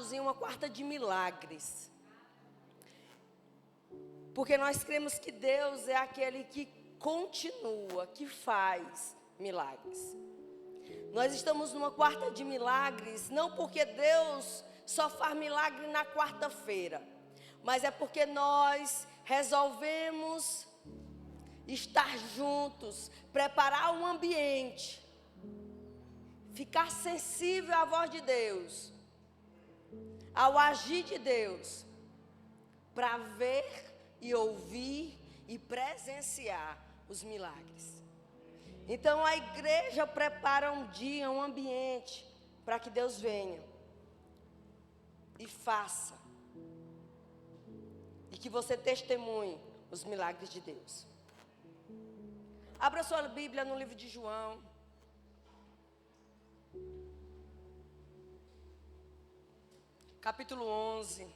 estamos em uma quarta de milagres. Porque nós cremos que Deus é aquele que continua, que faz milagres. Nós estamos numa quarta de milagres, não porque Deus só faz milagre na quarta-feira, mas é porque nós resolvemos estar juntos, preparar um ambiente, ficar sensível à voz de Deus, ao agir de Deus, para ver e ouvir e presenciar os milagres. Então a igreja prepara um dia, um ambiente, para que Deus venha e faça, e que você testemunhe os milagres de Deus. Abra sua Bíblia no livro de João. Capítulo 11.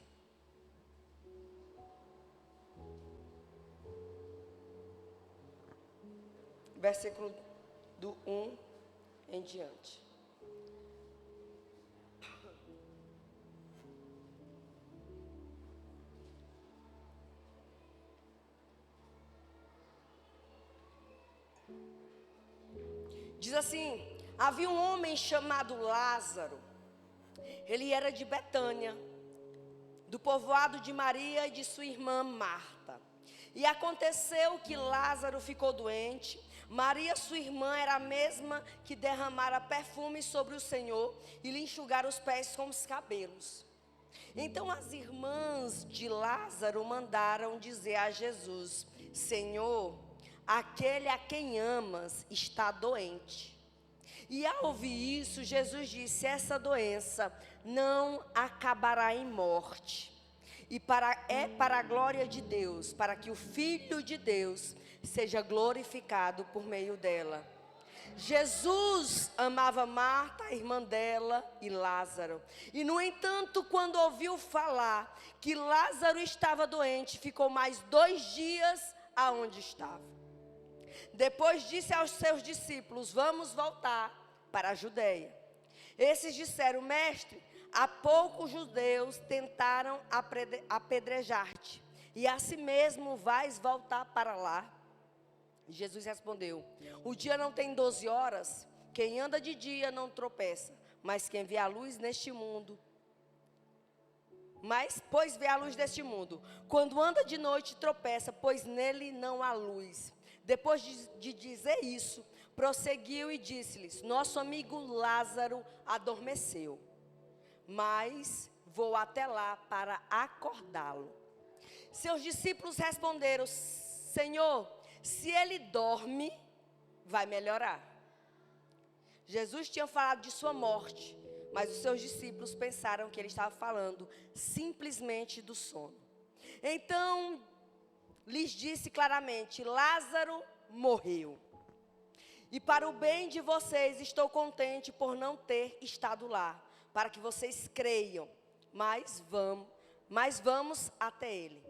Versículo do 1 em diante. Diz assim: havia um homem chamado Lázaro. Ele era de Betânia, do povoado de Maria e de sua irmã Marta. E aconteceu que Lázaro ficou doente. Maria, sua irmã, era a mesma que derramara perfume sobre o Senhor e lhe enxugara os pés com os cabelos. Então as irmãs de Lázaro mandaram dizer a Jesus: Senhor, aquele a quem amas está doente. E ao ouvir isso, Jesus disse: essa doença não acabará em morte. É para a glória de Deus, para que o Filho de Deus seja glorificado por meio dela. Jesus amava Marta, a irmã dela, e Lázaro. E no entanto, quando ouviu falar que Lázaro estava doente, ficou mais 2 dias aonde estava. Depois disse aos seus discípulos: vamos voltar para a Judeia. Esses disseram: mestre, há pouco os judeus tentaram apedrejar-te, e assim mesmo vais voltar para lá? Jesus respondeu: o dia não tem 12 horas, quem anda de dia não tropeça, mas quem vê a luz neste mundo, pois vê a luz deste mundo, quando anda de noite tropeça, pois nele não há luz. Depois de dizer isso, prosseguiu e disse-lhes: nosso amigo Lázaro adormeceu, mas vou até lá para acordá-lo. Seus discípulos responderam: Senhor, se ele dorme, vai melhorar. Jesus tinha falado de sua morte, mas os seus discípulos pensaram que ele estava falando simplesmente do sono. Então lhes disse claramente: Lázaro morreu. E para o bem de vocês estou contente por não ter estado lá, para que vocês creiam, mas vamos até ele.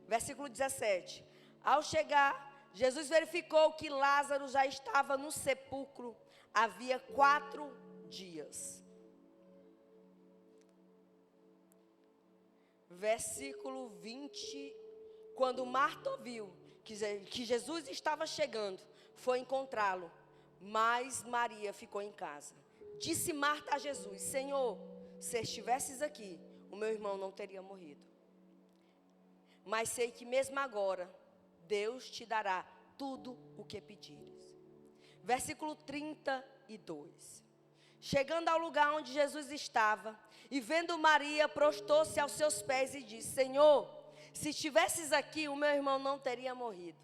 Versículo 17. Ao chegar, Jesus verificou que Lázaro já estava no sepulcro havia 4 dias. Versículo 20. Quando Marta ouviu que Jesus estava chegando, foi encontrá-lo, mas Maria ficou em casa. Disse Marta a Jesus: Senhor, se estivesses aqui, o meu irmão não teria morrido. Mas sei que mesmo agora, Deus te dará tudo o que pedires. Versículo 32. Chegando ao lugar onde Jesus estava, e vendo Maria, prostou-se aos seus pés e disse: Senhor, se estivesses aqui, o meu irmão não teria morrido.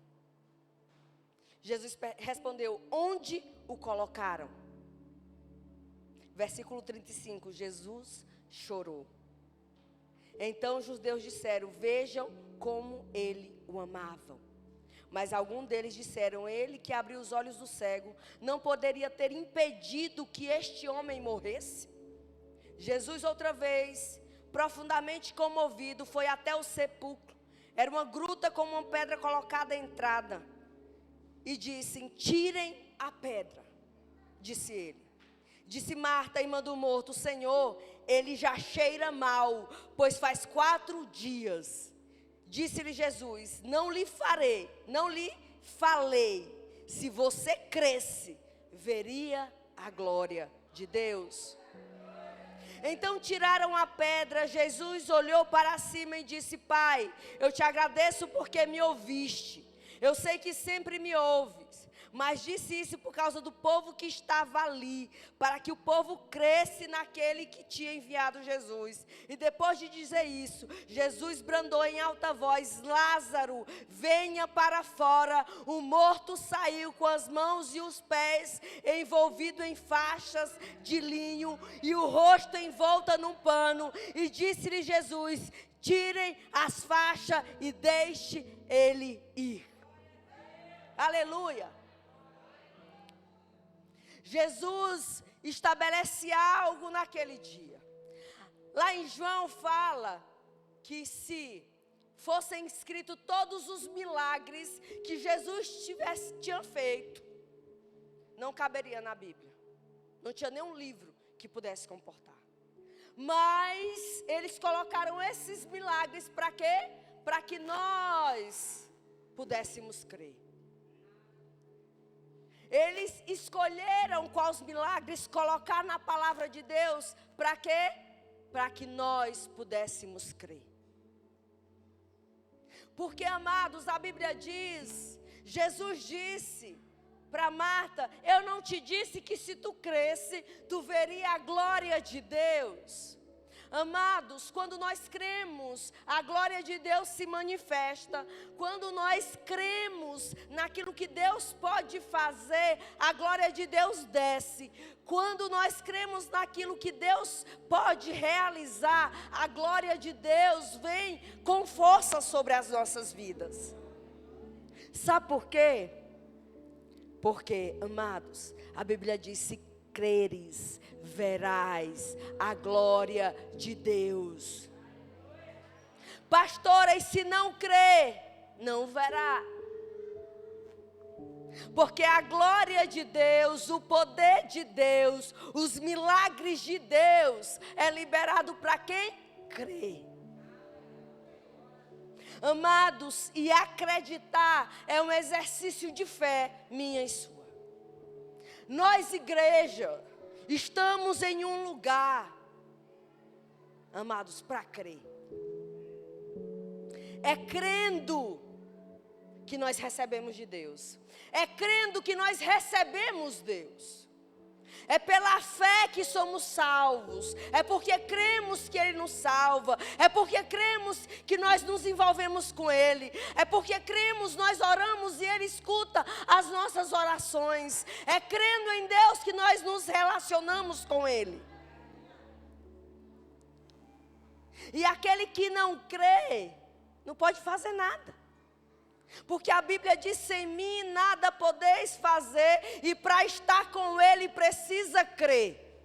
Jesus respondeu: onde o colocaram? Versículo 35, Jesus chorou. Então os judeus disseram: vejam como ele o amavam. Mas alguns deles disseram: ele que abriu os olhos do cego, não poderia ter impedido que este homem morresse? Jesus outra vez, profundamente comovido, foi até o sepulcro. Era uma gruta com uma pedra colocada à entrada. E disse: tirem a pedra, disse ele. Disse Marta, irmã do morto: Senhor, ele já cheira mal, pois faz 4 dias. Disse-lhe Jesus: não lhe falei, se você cresce, veria a glória de Deus. Então tiraram a pedra. Jesus olhou para cima e disse: Pai, eu te agradeço porque me ouviste. Eu sei que sempre me ouves, mas disse isso por causa do povo que estava ali, para que o povo cresce naquele que tinha enviado Jesus. E depois de dizer isso, Jesus bradou em alta voz: Lázaro, venha para fora. O morto saiu com as mãos e os pés envolvido em faixas de linho e o rosto envolta num pano. E disse-lhe Jesus: tirem as faixas e deixe ele ir. Aleluia. Jesus estabelece algo naquele dia. Lá em João fala que se fossem escritos todos os milagres que Jesus tinha feito, não caberia na Bíblia. Não tinha nenhum livro que pudesse comportar. Mas eles colocaram esses milagres para quê? Para que nós pudéssemos crer. Eles escolheram quais milagres colocar na palavra de Deus. Para quê? Para que nós pudéssemos crer. Porque, amados, a Bíblia diz, Jesus disse para Marta: eu não te disse que se tu cresce, tu veria a glória de Deus. Amados, quando nós cremos, a glória de Deus se manifesta. Quando nós cremos naquilo que Deus pode fazer, a glória de Deus desce. Quando nós cremos naquilo que Deus pode realizar, a glória de Deus vem com força sobre as nossas vidas. Sabe por quê? Porque, amados, a Bíblia diz: se creres, verás a glória de Deus. Pastora, e se não crer, não verá. Porque a glória de Deus, o poder de Deus, os milagres de Deus é liberado para quem crê. Amados, e acreditar é um exercício de fé minha e sua. Nós, igreja, estamos em um lugar, amados, para crer. É crendo que nós recebemos de Deus. É crendo que nós recebemos Deus. É pela fé que somos salvos. É porque cremos que Ele nos salva. É porque cremos que nós nos envolvemos com Ele. É porque cremos, nós oramos e Ele escuta as nossas orações. É crendo em Deus que nós nos relacionamos com Ele. E aquele que não crê, não pode fazer nada. Porque a Bíblia diz: sem mim nada podeis fazer, e para estar com Ele precisa crer.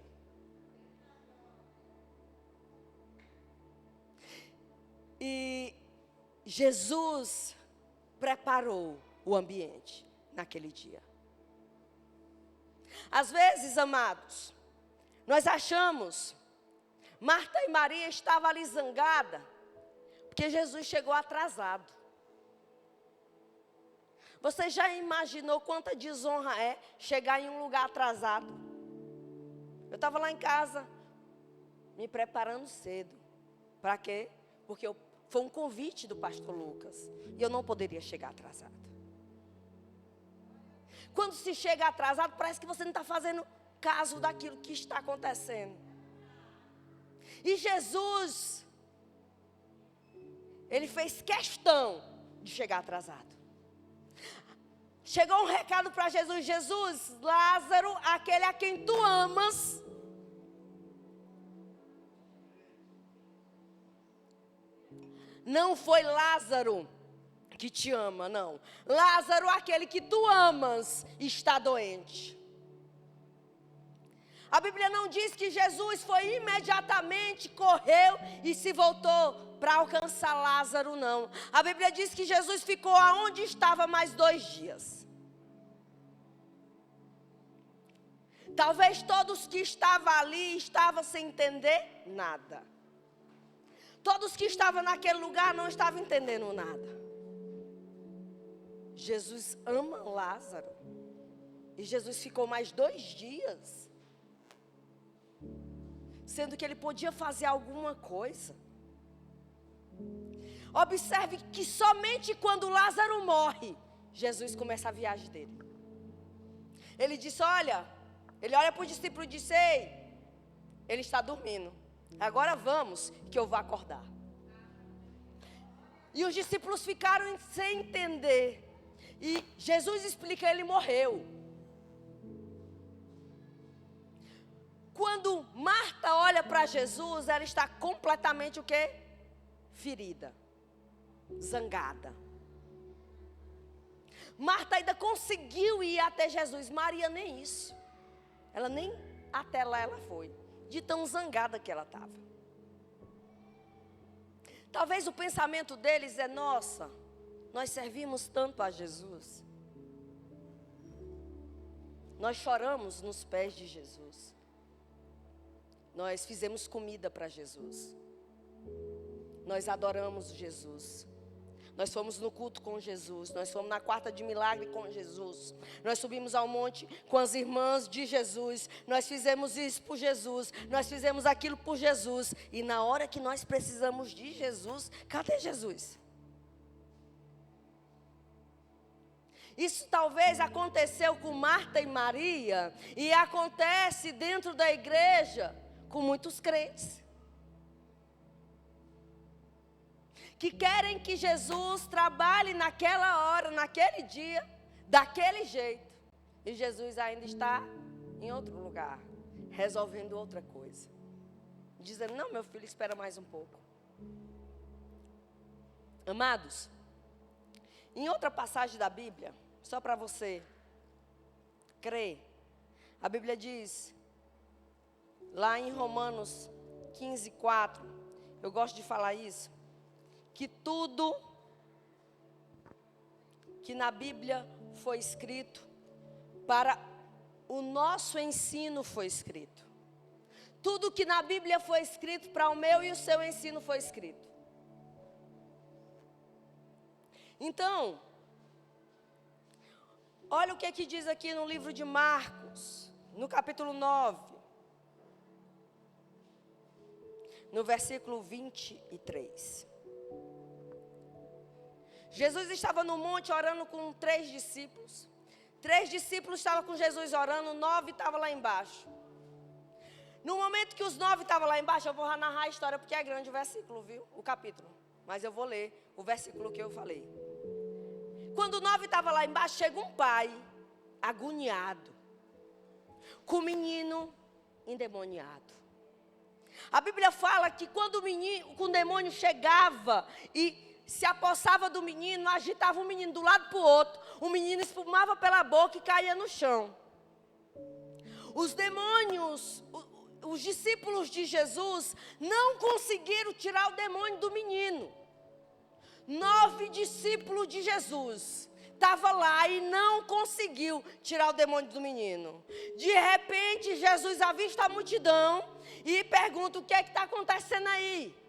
E Jesus preparou o ambiente naquele dia. Às vezes, amados, nós achamos, Marta e Maria estavam ali zangadas, porque Jesus chegou atrasado. Você já imaginou quanta desonra é chegar em um lugar atrasado? Eu estava lá em casa, me preparando cedo. Para quê? Porque foi um convite do pastor Lucas. E eu não poderia chegar atrasado. Quando se chega atrasado, parece que você não está fazendo caso daquilo que está acontecendo. E Jesus, Ele fez questão de chegar atrasado. Chegou um recado para Jesus: Jesus, Lázaro, aquele a quem tu amas, não foi Lázaro que te ama, não. Lázaro, aquele que tu amas, está doente. A Bíblia não diz que Jesus foi imediatamente, correu e se voltou para alcançar Lázaro, não. A Bíblia diz que Jesus ficou aonde estava mais 2 dias. Talvez todos que estavam ali estavam sem entender nada. Todos que estavam naquele lugar não estavam entendendo nada. Jesus ama Lázaro. E Jesus ficou mais 2 dias. Sendo que ele podia fazer alguma coisa. Observe que somente quando Lázaro morre, Jesus começa a viagem dele. Ele disse, ele olha para o discípulo e disse, ei, ele está dormindo. Agora vamos, que eu vou acordar. E os discípulos ficaram sem entender. E Jesus explica, ele morreu. Quando Marta olha para Jesus, ela está completamente o quê? Ferida. Zangada. Marta ainda conseguiu ir até Jesus. Maria nem isso. Ela nem até lá ela foi. De tão zangada que ela estava. Talvez o pensamento deles é, nossa, nós servimos tanto a Jesus. Nós choramos nos pés de Jesus. Nós fizemos comida para Jesus. Nós adoramos Jesus. Nós fomos no culto com Jesus. Nós fomos na quarta de milagre com Jesus. Nós subimos ao monte com as irmãs de Jesus. Nós fizemos isso por Jesus. Nós fizemos aquilo por Jesus. E na hora que nós precisamos de Jesus, cadê Jesus? Isso talvez aconteceu com Marta e Maria. E acontece dentro da igreja com muitos crentes. Que querem que Jesus trabalhe naquela hora, naquele dia, daquele jeito. E Jesus ainda está em outro lugar, resolvendo outra coisa. Dizendo, não, meu filho, espera mais um pouco. Amados, em outra passagem da Bíblia, só para você crer, a Bíblia diz, lá em Romanos 15:4, eu gosto de falar isso, que tudo que na Bíblia foi escrito, para o nosso ensino foi escrito. Tudo que na Bíblia foi escrito, para o meu e o seu ensino foi escrito. Então, olha o que diz aqui no livro de Marcos, no capítulo 9, no versículo 23. Jesus estava no monte orando com 3 discípulos. 3 discípulos estavam com Jesus orando, 9 estavam lá embaixo. No momento que os 9 estavam lá embaixo, eu vou narrar a história porque é grande o versículo, viu? O capítulo. Mas eu vou ler o versículo que eu falei. Quando o 9 estava lá embaixo, chega um pai, agoniado, com o menino endemoniado. A Bíblia fala que quando o demônio chegava e se apossava do menino, agitava o menino do lado para o outro, o menino espumava pela boca e caía no chão. Os demônios, os discípulos de Jesus, não conseguiram tirar o demônio do menino. 9 discípulos de Jesus estavam lá e não conseguiu tirar o demônio do menino. De repente, Jesus avista a multidão e pergunta, o que é que está acontecendo aí?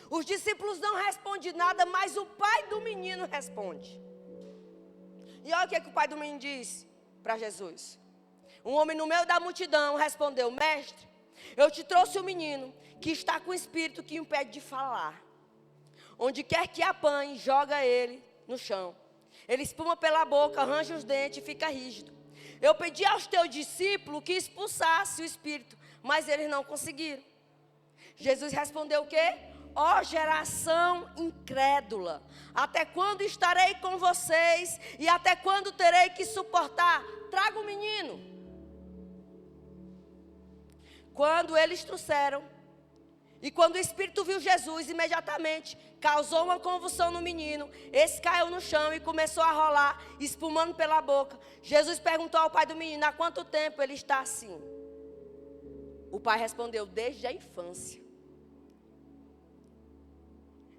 Os discípulos não respondem nada, mas o pai do menino responde. E olha o que o pai do menino diz para Jesus. Um homem no meio da multidão respondeu, mestre, eu te trouxe um menino que está com o espírito que impede de falar. Onde quer que apanhe, joga ele no chão. Ele espuma pela boca, arranja os dentes e fica rígido. Eu pedi aos teus discípulos que expulsassem o espírito, mas eles não conseguiram. Jesus respondeu o quê? Ó geração incrédula, até quando estarei com vocês e até quando terei que suportar? Traga o menino. Quando eles trouxeram, e quando o espírito viu Jesus, imediatamente causou uma convulsão no menino. Esse caiu no chão e começou a rolar, espumando pela boca. Jesus perguntou ao pai do menino, há quanto tempo ele está assim? O pai respondeu, desde a infância.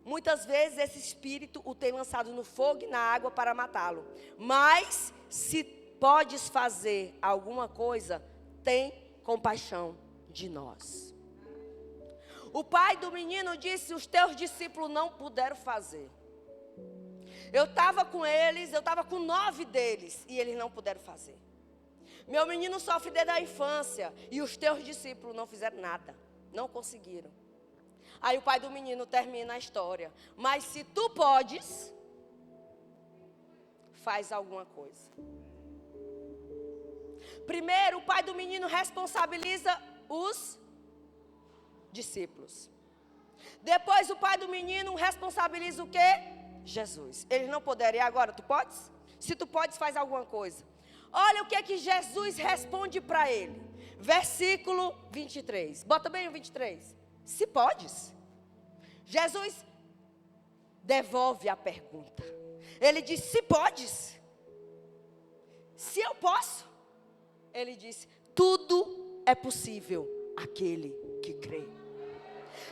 Muitas vezes esse espírito o tem lançado no fogo e na água para matá-lo. Mas se podes fazer alguma coisa, tem compaixão de nós. O pai do menino disse: os teus discípulos não puderam fazer. Eu estava com eles, eu estava com 9 deles, e eles não puderam fazer. Meu menino sofre desde a infância, e os teus discípulos não fizeram nada, não conseguiram. Aí o pai do menino termina a história: mas se tu podes, faz alguma coisa. Primeiro, o pai do menino responsabiliza os discípulos. Depois, o pai do menino responsabiliza o quê? Jesus. Eles não puderam. E agora, tu podes? Se tu podes, faz alguma coisa. Olha o que Jesus responde para ele. Versículo 23. Bota bem o 23. Se podes. Jesus devolve a pergunta. Ele diz: se podes. Se eu posso. Ele disse: tudo é possível àquele que crê.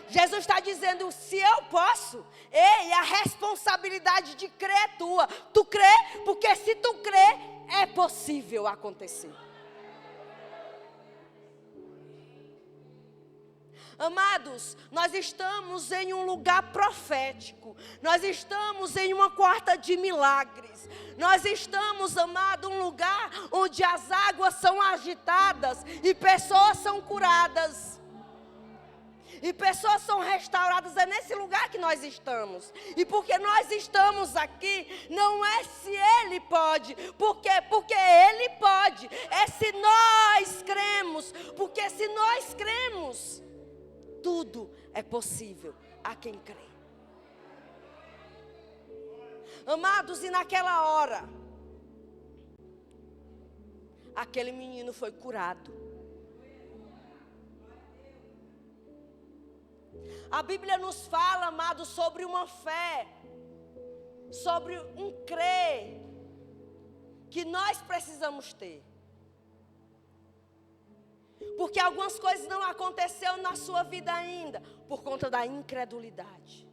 Jesus está dizendo: se eu posso, ei, a responsabilidade de crer é tua. Tu crê, porque se tu crê, é possível acontecer. Amados, nós estamos em um lugar profético. Nós estamos em uma quarta de milagres. Nós estamos, amado, um lugar onde as águas são agitadas e pessoas são curadas. E pessoas são restauradas. É nesse lugar que nós estamos. E porque nós estamos aqui, não é se Ele pode. Por quê? Porque Ele pode. É se nós cremos. Porque se nós cremos, tudo é possível a quem crê. Amados, e naquela hora, aquele menino foi curado. A Bíblia nos fala, amados, sobre uma fé, sobre um crer que nós precisamos ter. Porque algumas coisas não aconteceram na sua vida ainda, por conta da incredulidade.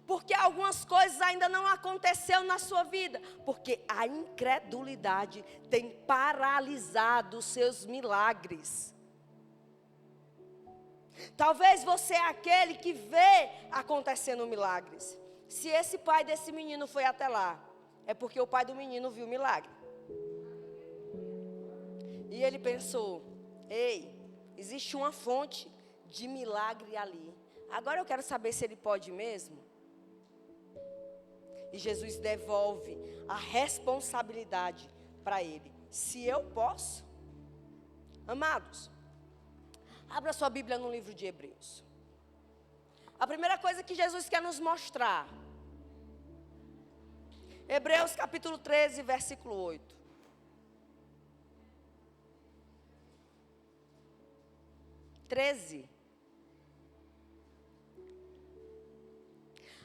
Porque algumas coisas ainda não aconteceram na sua vida, porque a incredulidade tem paralisado os seus milagres. Talvez você é aquele que vê acontecendo milagres. Se esse pai desse menino foi até lá, é porque o pai do menino viu o milagre. E ele pensou: ei, existe uma fonte de milagre ali. Agora eu quero saber se ele pode mesmo. E Jesus devolve a responsabilidade para ele. Se eu posso. Amados, abra sua Bíblia no livro de Hebreus. A primeira coisa que Jesus quer nos mostrar. Hebreus capítulo 13, versículo 8.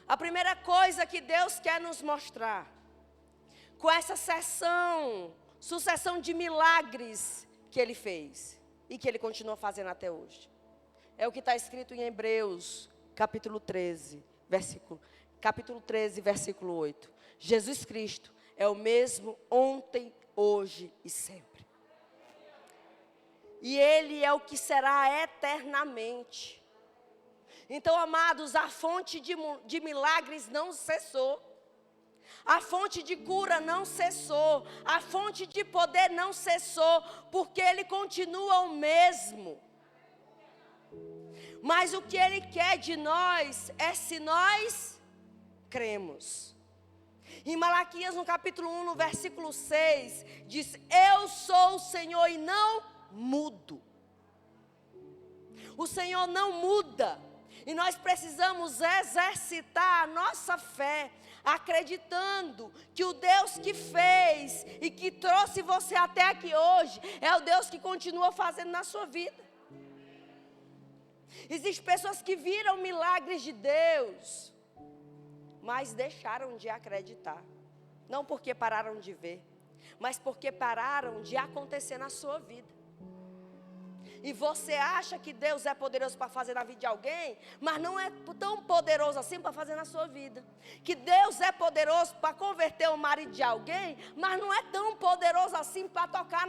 A primeira coisa que Deus quer nos mostrar, com essa sucessão de milagres que Ele fez, e que Ele continua fazendo até hoje, é o que está escrito em Hebreus, capítulo 13, versículo 8. Jesus Cristo é o mesmo ontem, hoje e sempre. E Ele é o que será eternamente. Então, amados, a fonte de milagres não cessou. A fonte de cura não cessou. A fonte de poder não cessou. Porque Ele continua o mesmo. Mas o que Ele quer de nós é se nós cremos. Em Malaquias, no capítulo 1, no versículo 6, diz: eu sou o Senhor e não mudo. O Senhor não muda. E nós precisamos exercitar a nossa fé, acreditando que o Deus que fez e que trouxe você até aqui hoje, é o Deus que continua fazendo na sua vida. Existem pessoas que viram milagres de Deus, mas deixaram de acreditar. Não porque pararam de ver, mas porque pararam de acontecer na sua vida. e você acha que Deus é poderoso para fazer na vida de alguém, mas não é tão poderoso assim para fazer na sua vida. Que Deus é poderoso para converter o marido de alguém, mas não é tão poderoso assim para tocar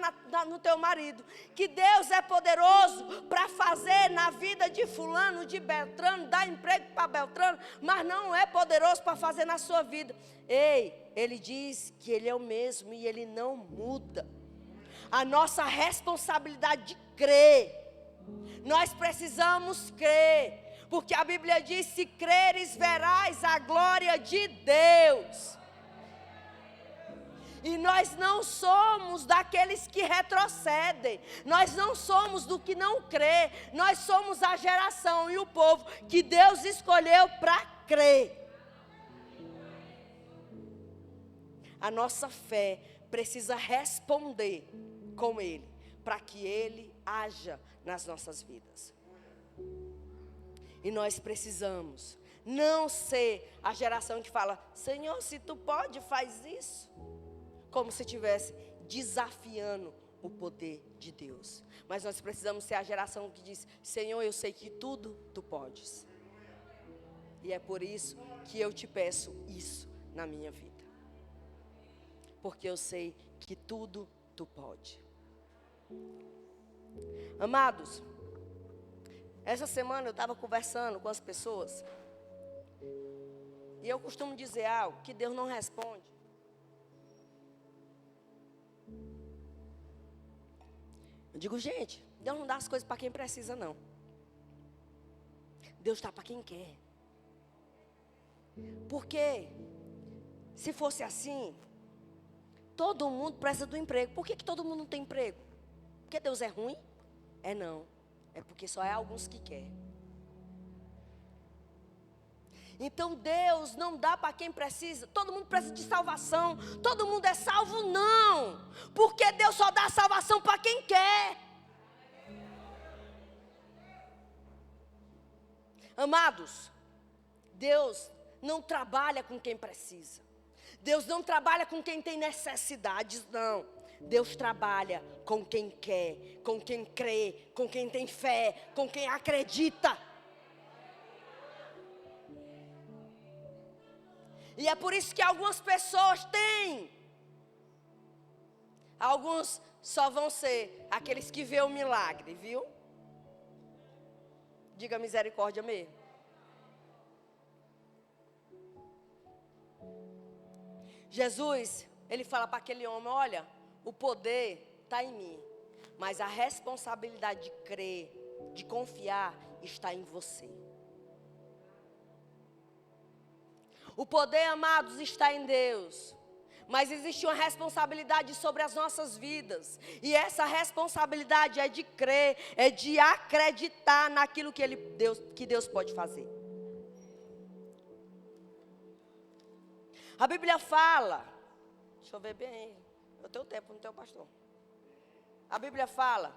no teu marido. Que Deus é poderoso para fazer na vida de fulano, de Beltrano, dar emprego para Beltrano, mas não é poderoso para fazer na sua vida. Ei, Ele diz que Ele é o mesmo e Ele não muda. A nossa responsabilidade de crer. Nós precisamos crer. Porque a Bíblia diz: se creres, verás a glória de Deus. E nós não somos daqueles que retrocedem. Nós não somos do que não crê. Nós somos a geração e o povo que Deus escolheu para crer. A nossa fé precisa responder com Ele, para que Ele haja nas nossas vidas. E nós precisamos não ser a geração que fala: Senhor, se Tu pode, faz isso. Como se estivesse desafiando o poder de Deus. Mas nós precisamos ser a geração que diz: Senhor, eu sei que tudo Tu podes. E é por isso que eu te peço isso na minha vida. Porque eu sei que tudo Tu pode. Amados, essa semana eu estava conversando com as pessoas. E eu costumo dizer algo: que Deus não responde. Eu digo: gente, Deus não dá as coisas para quem precisa, não. Deus dá para quem quer. Porque se fosse assim, todo mundo precisa do emprego. Por que todo mundo não tem emprego? Porque Deus é ruim? É não. É porque só é alguns que querem. Então Deus não dá para quem precisa. Todo mundo precisa de salvação. Todo mundo é salvo? Não. Porque Deus só dá salvação para quem quer. Amados, Deus não trabalha com quem precisa. Deus não trabalha com quem tem necessidades, não. Deus trabalha com quem quer, com quem crê, com quem tem fé, com quem acredita. E é por isso que algumas pessoas têm. Alguns só vão ser aqueles que vê o milagre, viu? Diga misericórdia mesmo. Jesus, Ele fala para aquele homem: olha, o poder está em mim, mas a responsabilidade de crer, de confiar, está em você. O poder, amados, está em Deus, mas existe uma responsabilidade sobre as nossas vidas. E essa responsabilidade é de crer, é de acreditar naquilo que Deus pode fazer. A Bíblia fala, deixa eu ver bem, eu tenho tempo, não tenho pastor. A Bíblia fala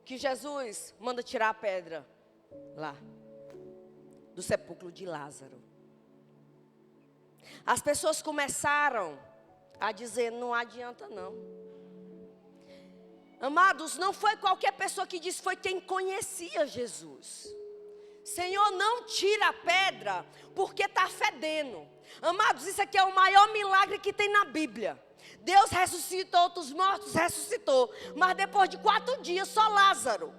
que Jesus manda tirar a pedra lá do sepulcro de Lázaro. As pessoas começaram a dizer: não adianta não. Amados, não foi qualquer pessoa que disse, foi quem conhecia Jesus. Senhor, não tira a pedra, porque está fedendo. Amados, isso aqui é o maior milagre que tem na Bíblia. Deus ressuscitou outros mortos, ressuscitou. Mas depois de 4 dias, só Lázaro.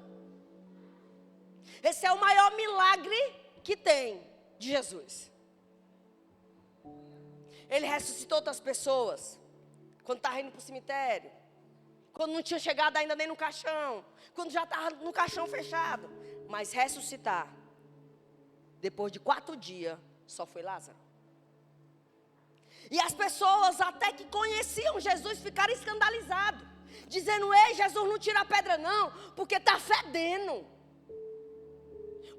Esse é o maior milagre que tem de Jesus. Ele ressuscitou outras pessoas. Quando estava indo para o cemitério. Quando não tinha chegado ainda nem no caixão. Quando já estava no caixão fechado. Mas ressuscitar, depois de 4 dias, só foi Lázaro. E as pessoas até que conheciam Jesus ficaram escandalizadas. Dizendo: ei, Jesus, não tira a pedra não, porque está fedendo.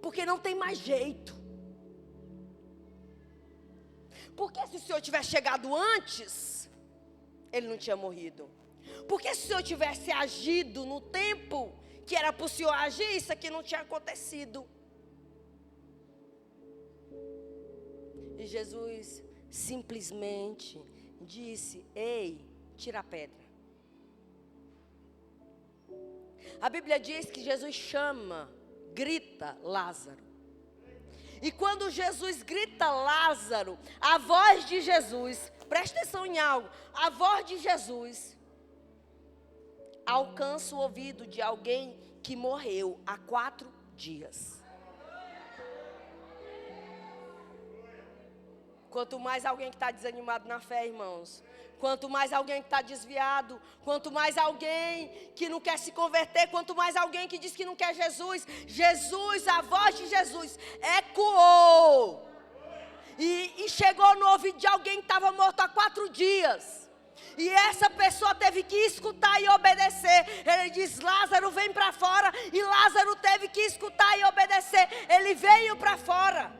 Porque não tem mais jeito. Porque se o Senhor tivesse chegado antes, Ele não tinha morrido. Porque se o Senhor tivesse agido no tempo que era para o Senhor agir, isso aqui não tinha acontecido. E Jesus simplesmente disse: ei, tira a pedra. A Bíblia diz que Jesus chama, grita Lázaro. E quando Jesus grita Lázaro, a voz de Jesus, presta atenção em algo, a voz de Jesus alcança o ouvido de alguém que morreu há 4 dias. Quanto mais alguém que está desanimado na fé, irmãos, quanto mais alguém que está desviado, quanto mais alguém que não quer se converter, quanto mais alguém que diz que não quer Jesus, a voz de Jesus ecoou e chegou no ouvido de alguém que estava morto há 4 dias. E essa pessoa teve que escutar e obedecer. Ele diz: Lázaro, vem para fora. E Lázaro teve que escutar e obedecer. Ele veio para fora.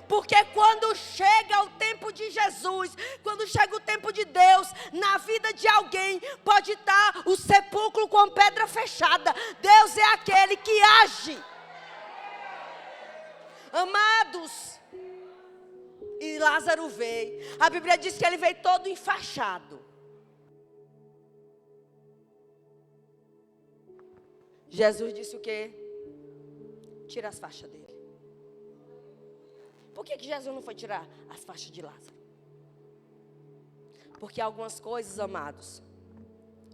Porque quando chega o tempo de Jesus, quando chega o tempo de Deus, na vida de alguém, pode estar o sepulcro com pedra fechada. Deus é aquele que age. Amados, e Lázaro veio. A Bíblia diz que ele veio todo enfaixado. Jesus disse o quê? Tira as faixas dele. Por que Jesus não foi tirar as faixas de Lázaro? Porque algumas coisas, amados,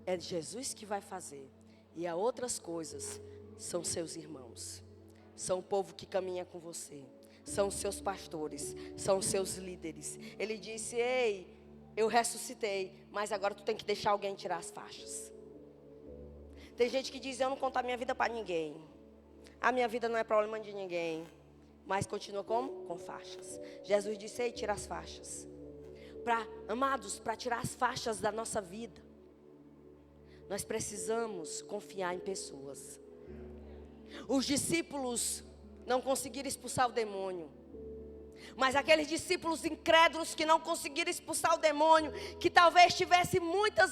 é Jesus que vai fazer. E há outras coisas, são seus irmãos. São o povo que caminha com você. São os seus pastores. São os seus líderes. Ele disse: ei, eu ressuscitei, mas agora tu tem que deixar alguém tirar as faixas. Tem gente que diz: eu não conto a minha vida para ninguém. A minha vida não é problema de ninguém. Mas continua como? Com faixas. Jesus disse: ei, tira as faixas. Amados, para tirar as faixas da nossa vida, nós precisamos confiar em pessoas. Os discípulos não conseguiram expulsar o demônio. Mas aqueles discípulos incrédulos que não conseguiram expulsar o demônio, que talvez tivesse muitos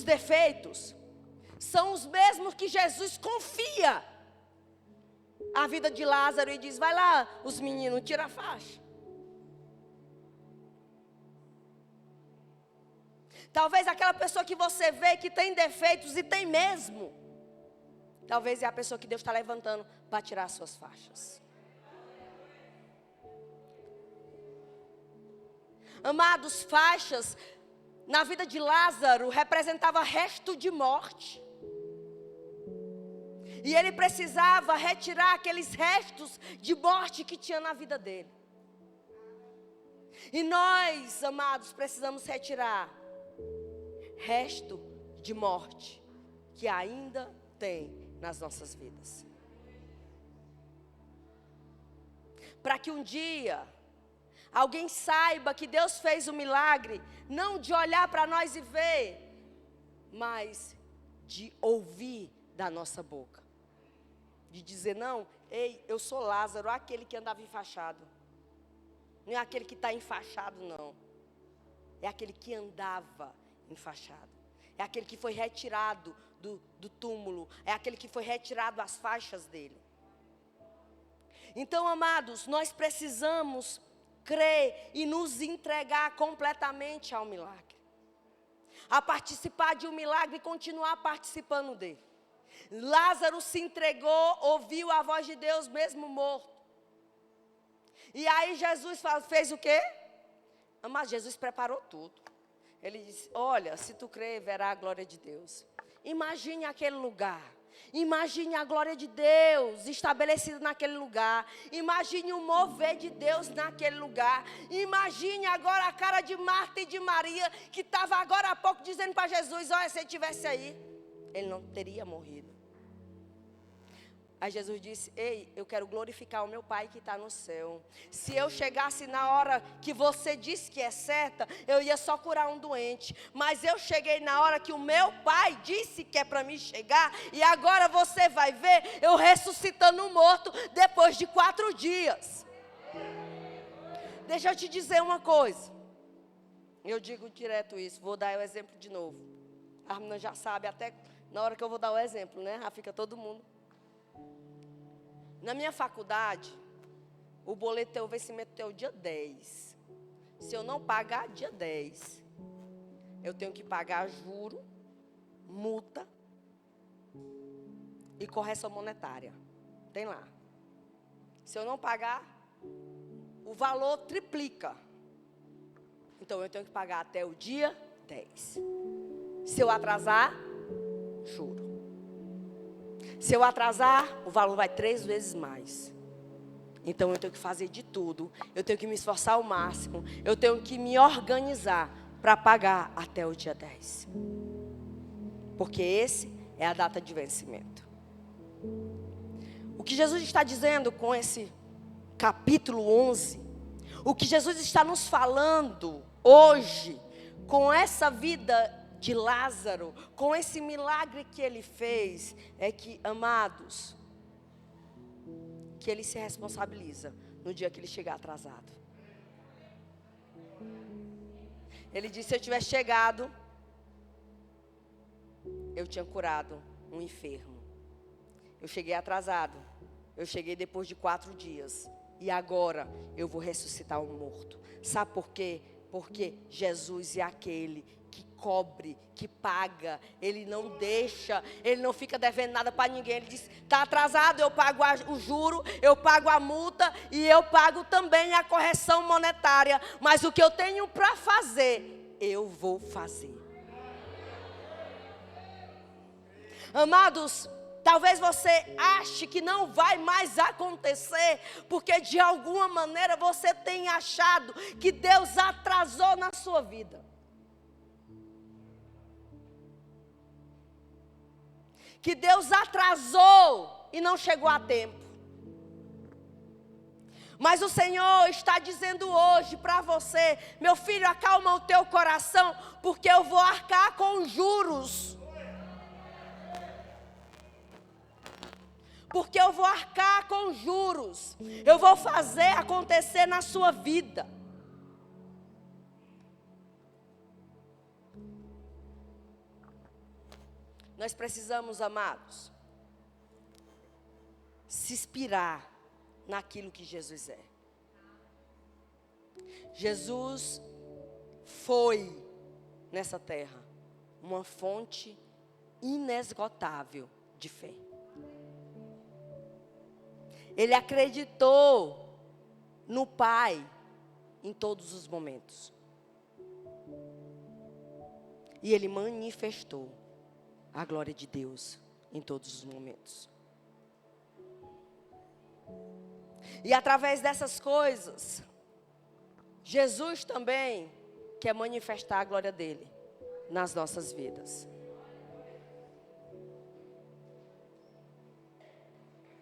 defeitos, são os mesmos que Jesus confia a vida de Lázaro e diz: vai lá, os meninos, tira a faixa. Talvez aquela pessoa que você vê que tem defeitos, e tem mesmo, talvez é a pessoa que Deus está levantando para tirar as suas faixas. Amados, faixas na vida de Lázaro representava resto de morte. E ele precisava retirar aqueles restos de morte que tinha na vida dele. E nós, amados, precisamos retirar resto de morte que ainda tem nas nossas vidas. Para que um dia alguém saiba que Deus fez um milagre, não de olhar para nós e ver, mas de ouvir da nossa boca. De dizer: não, ei, eu sou Lázaro, aquele que andava enfaixado. Não é aquele que está enfaixado, não. É aquele que andava enfaixado. É aquele que foi retirado do túmulo. É aquele que foi retirado as faixas dele. Então, amados, nós precisamos crer e nos entregar completamente ao milagre. A participar de um milagre e continuar participando dele. Lázaro se entregou, ouviu a voz de Deus mesmo morto. E aí Jesus fez o quê? Mas Jesus preparou tudo. Ele disse: olha, se tu crer, verá a glória de Deus. Imagine aquele lugar. Imagine a glória de Deus estabelecida naquele lugar. Imagine o mover de Deus naquele lugar. Imagine agora a cara de Marta e de Maria, que estava agora há pouco dizendo para Jesus: olha, se ele estivesse aí, ele não teria morrido. Aí Jesus disse: ei, eu quero glorificar o meu Pai que está no céu. Se eu chegasse na hora que você disse que é certa, eu ia só curar um doente. Mas eu cheguei na hora que o meu Pai disse que é para mim chegar. E agora você vai ver eu ressuscitando um morto depois de 4 dias. Deixa eu te dizer uma coisa. Eu digo direto isso, vou dar o exemplo de novo. A menina já sabe até na hora que eu vou dar o exemplo, né? Já fica todo mundo. Na minha faculdade, o boleto tem o vencimento até o dia 10. Se eu não pagar dia 10, eu tenho que pagar juro, multa e correção monetária. Tem lá. Se eu não pagar, o valor triplica. Então eu tenho que pagar até o dia 10. Se eu atrasar, juro. Se eu atrasar, o valor vai 3 vezes mais. Então eu tenho que fazer de tudo. Eu tenho que me esforçar ao máximo. Eu tenho que me organizar para pagar até o dia 10. Porque esse é a data de vencimento. O que Jesus está dizendo com esse capítulo 11, o que Jesus está nos falando hoje, com essa vida de Lázaro, com esse milagre que ele fez, é que, amados, que ele se responsabiliza no dia que ele chegar atrasado. Ele disse: se eu tivesse chegado, eu tinha curado um enfermo. Eu cheguei atrasado. Eu cheguei depois de 4 dias. E agora eu vou ressuscitar um morto. Sabe por quê? Porque Jesus é aquele que cobre, que paga. Ele não deixa, ele não fica devendo nada para ninguém. Ele diz: está atrasado, eu pago o juro, eu pago a multa e eu pago também a correção monetária. Mas o que eu tenho para fazer, eu vou fazer. Amados, talvez você ache que não vai mais acontecer, porque de alguma maneira você tem achado que Deus atrasou na sua vida. Que Deus atrasou e não chegou a tempo. Mas o Senhor está dizendo hoje para você: meu filho, acalma o teu coração, porque eu vou arcar com juros. Porque eu vou arcar com juros. Eu vou fazer acontecer na sua vida. Nós precisamos, amados, se inspirar naquilo que Jesus é. Jesus foi, nessa terra, uma fonte inesgotável de fé. Ele acreditou no Pai em todos os momentos. E ele manifestou a glória de Deus em todos os momentos. E através dessas coisas, Jesus também quer manifestar a glória dele nas nossas vidas.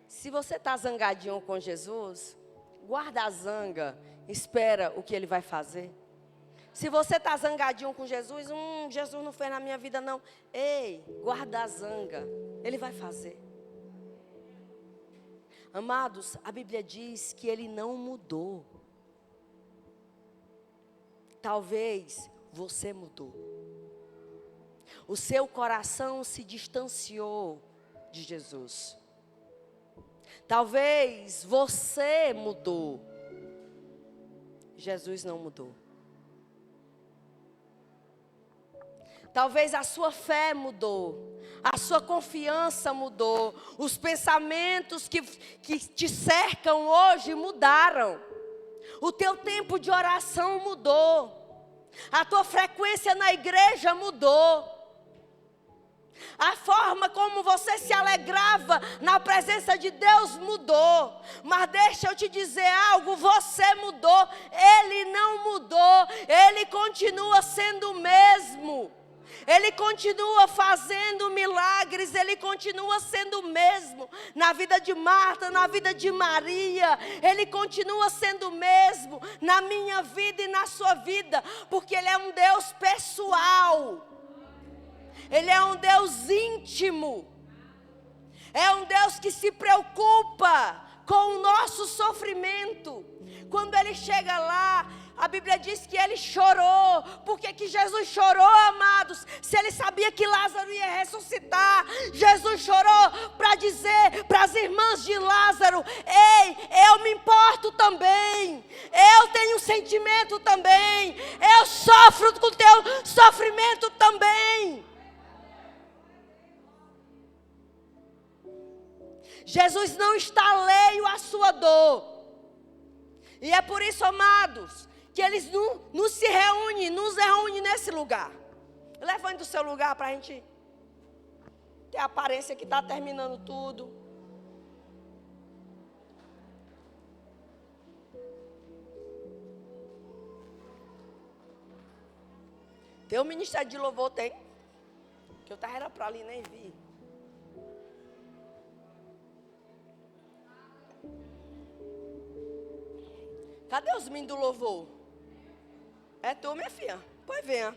Se você está zangadinho com Jesus, guarda a zanga, espera o que ele vai fazer. Se você está zangadinho com Jesus, Jesus não fez na minha vida não. Ei, guarda a zanga, ele vai fazer. Amados, a Bíblia diz que ele não mudou. Talvez você mudou. O seu coração se distanciou de Jesus. Talvez você mudou. Jesus não mudou. Talvez a sua fé mudou. A sua confiança mudou. Os pensamentos que te cercam hoje mudaram. O teu tempo de oração mudou. A tua frequência na igreja mudou. A forma como você se alegrava na presença de Deus mudou. Mas deixa eu te dizer algo, você mudou, ele não mudou. Ele continua sendo o mesmo. Ele continua fazendo milagres, ele continua sendo o mesmo. Na vida de Marta, na vida de Maria, ele continua sendo o mesmo. Na minha vida e na sua vida, porque ele é um Deus pessoal. Ele é um Deus íntimo. É um Deus que se preocupa com o nosso sofrimento. Quando ele chega lá, a Bíblia diz que ele chorou, por que Jesus chorou, amados? Se ele sabia que Lázaro ia ressuscitar, Jesus chorou para dizer para as irmãs de Lázaro: ei, eu me importo também, eu tenho sentimento também, eu sofro com o teu sofrimento também. Jesus não está alheio à sua dor. E é por isso, amados, que eles nos reúnem nesse lugar. Levante do seu lugar para a gente ter a aparência que está terminando tudo. Tem o ministério de louvor, tem? Que eu estava para ali, nem vi. Cadê os meninos do louvor? É tu, minha filha? Pois venha.